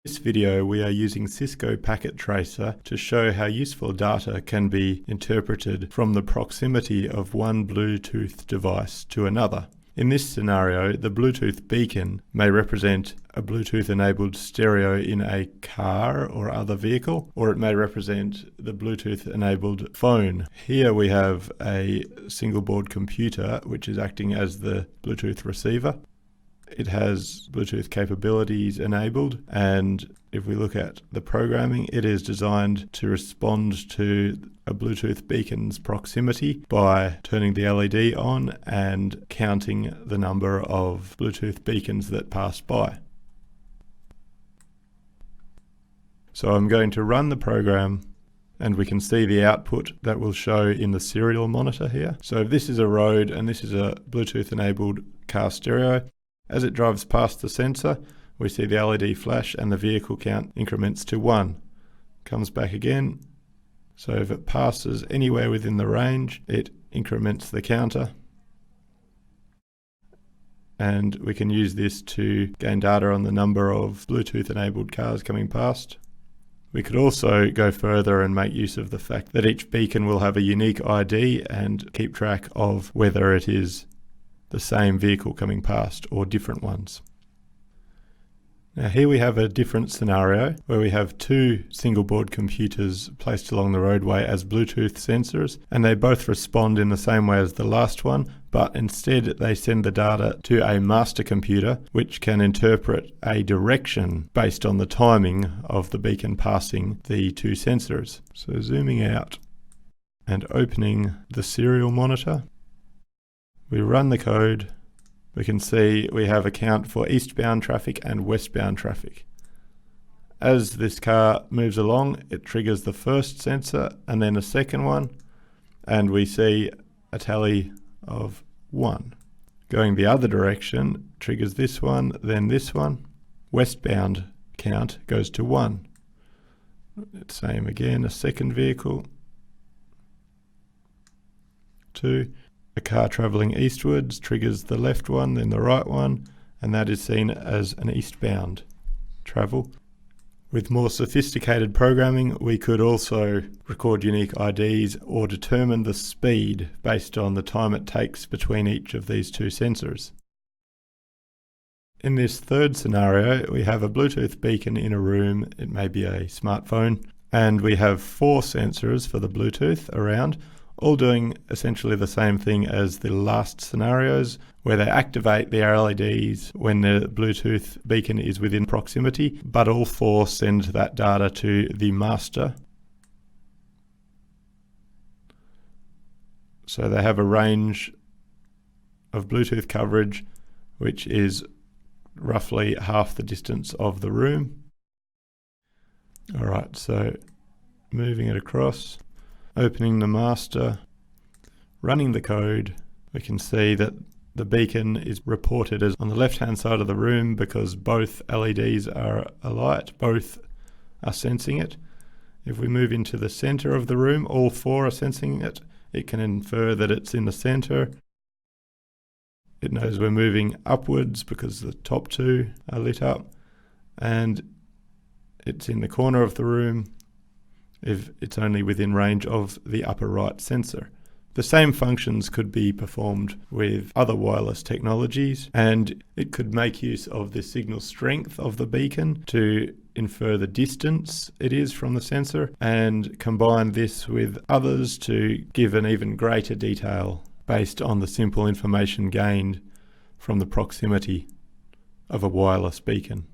In this video, we are using Cisco Packet Tracer to show how useful data can be interpreted from the proximity of one Bluetooth device to another. In this scenario, the Bluetooth beacon may represent a Bluetooth-enabled stereo in a car or other vehicle, or it may represent the Bluetooth-enabled phone. Here we have a single-board computer which is acting as the Bluetooth receiver. It has Bluetooth capabilities enabled, and if we look at the programming, it is designed to respond to a Bluetooth beacon's proximity by turning the LED on and counting the number of Bluetooth beacons that pass by. So I'm going to run the program, and we can see the output that will show in the serial monitor here. So if this is a road and this is a Bluetooth-enabled car stereo, as it drives past the sensor, we see the LED flash and the vehicle count increments to 1. Comes back again. So if it passes anywhere within the range, it increments the counter. And we can use this to gain data on the number of Bluetooth-enabled cars coming past. We could also go further and make use of the fact that each beacon will have a unique ID and keep track of whether it is the same vehicle coming past or different ones. Now here we have a different scenario where we have two single-board computers placed along the roadway as Bluetooth sensors, and they both respond in the same way as the last one, but instead they send the data to a master computer which can interpret a direction based on the timing of the beacon passing the two sensors. So zooming out and opening the serial monitor, we run the code. We can see we have a count for eastbound traffic and westbound traffic. As this car moves along, it triggers the first sensor and then a second one, and we see a tally of 1. Going the other direction triggers this one, then this one. Westbound count goes to 1. Same again, a second vehicle. 2. A car travelling eastwards triggers the left one, then the right one, and that is seen as an eastbound travel. With more sophisticated programming, we could also record unique IDs or determine the speed based on the time it takes between each of these two sensors. In this third scenario, we have a Bluetooth beacon in a room. It may be a smartphone, and we have 4 sensors for the Bluetooth around, all doing essentially the same thing as the last scenarios, where they activate the LEDs when the Bluetooth beacon is within proximity, but all 4 send that data to the master. So they have a range of Bluetooth coverage which is roughly half the distance of the room. Alright, so moving it across, opening the master, running the code, we can see that the beacon is reported as on the left-hand side of the room because both LEDs are alight, both are sensing it. If we move into the center of the room, all 4 are sensing it. It can infer that it's in the center. It knows we're moving upwards because the top 2 are lit up, and it's in the corner of the room if it's only within range of the upper right sensor. The same functions could be performed with other wireless technologies, and it could make use of the signal strength of the beacon to infer the distance it is from the sensor, and combine this with others to give an even greater detail based on the simple information gained from the proximity of a wireless beacon.